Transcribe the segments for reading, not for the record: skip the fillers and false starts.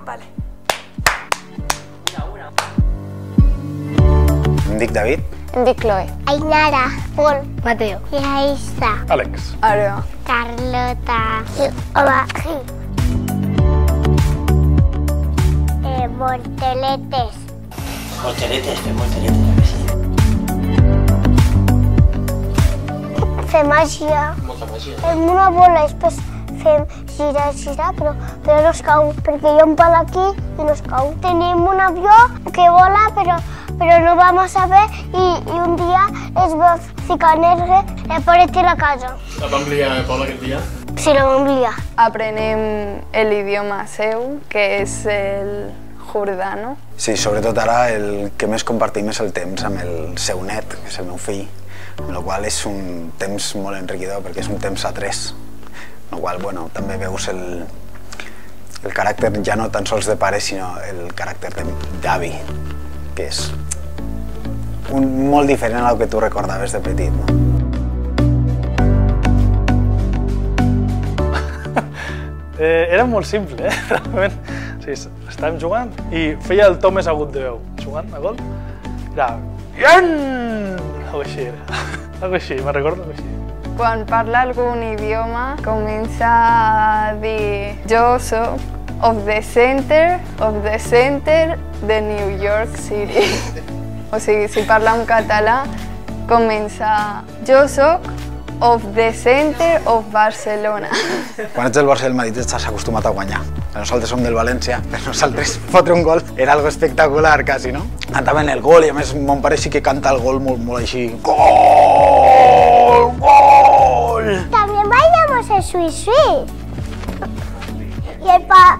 Vale. Em dic David. Em dic Chloe. Ainara, Pol, Mateo. Yaisa, Àlex. Aroa. Carlota, hola, Morteletes. Morteletes, fem morteletes, a que sí. Fem màgia. Molta màgia. Fem una bola i després fem girar, però no es cau, perquè hi ha un pal aquí i no es cau. Tenim un avió que vola, però no vamos a ver i un dia es va ficar negre i aparece la casa. La vam liar, Paula, aquest dia? Sí, la vam liar. Aprenem l'idioma seu, que és el jordano. Sí, sobretot ara el que més compartim és el temps amb el seu net, que és el meu fill, amb la qual és un temps molt enriquidor perquè és un temps a tres. Amb la qual, bueno, també veus el caràcter ja no tan sols de pare, sinó el caràcter d'avi, que és molt diferent al que tu recordaves de petit, no? Era molt simple, realment. Sí, estàvem jugant i feia el to més agut de veu. Jugant a gol, era... Ian! Algo així era. Algo així, me'n recordo algo així. Quan parla algun idioma, comença a dir jo soc of the center de New York City. O sigui, si parla en català, comença jo soc of the center of Barcelona. Quan ets del Barça del Madrid estàs acostumat a guanyar. Nosaltres som del València, per nosaltres fotre un gol era algo espectacular, quasi, no? Cantaven el gol i a més mon pare sí que canta el gol molt així. Gol! Gol! También bailamos el Swiss Swiss. Y el papá.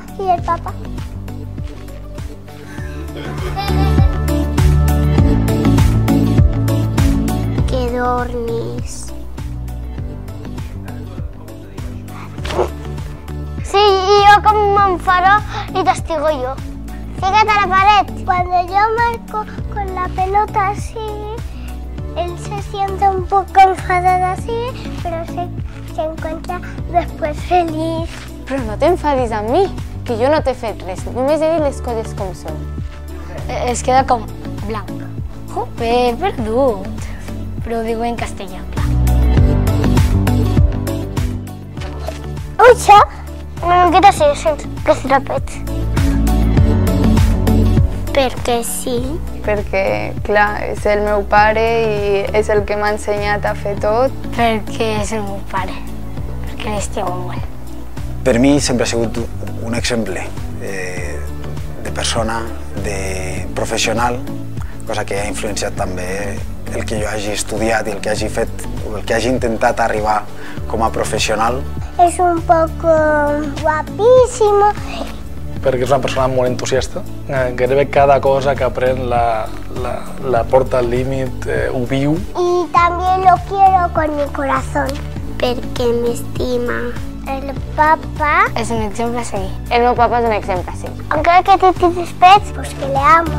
Que dormís. Sí, y yo como me enfado y castigo yo. Fíjate a la pared. Cuando yo marco con la pelota así, él se siente un poco enfadado así, pero se encuentra después feliz. Però no t'enfadis amb mi, que jo no t'he fet res. Només he dit les coses com són. Es queda com blanc. Jope, perdut. Però ho diu en castellà. Uixa, una miqueta sí, sents que es repet. Perquè sí. Perquè, clar, és el meu pare i és el que m'ha ensenyat a fer tot. Perquè és el meu pare. Perquè l'estimo molt. Per mi sempre ha sigut un exemple de persona, de professional, cosa que ha influenciat també el que jo hagi estudiat i el que hagi fet, o el que hagi intentat arribar com a professional. Es un poco guapísimo. Perquè és una persona molt entusiasta. Gairebé cada cosa que aprèn la porta al límit, ho viu. Y también lo quiero con mi corazón. Porque me estima. El papá, És un exemple a seguir. El meu papa és un exemple, sí. aunque que te pets, pues que le amo.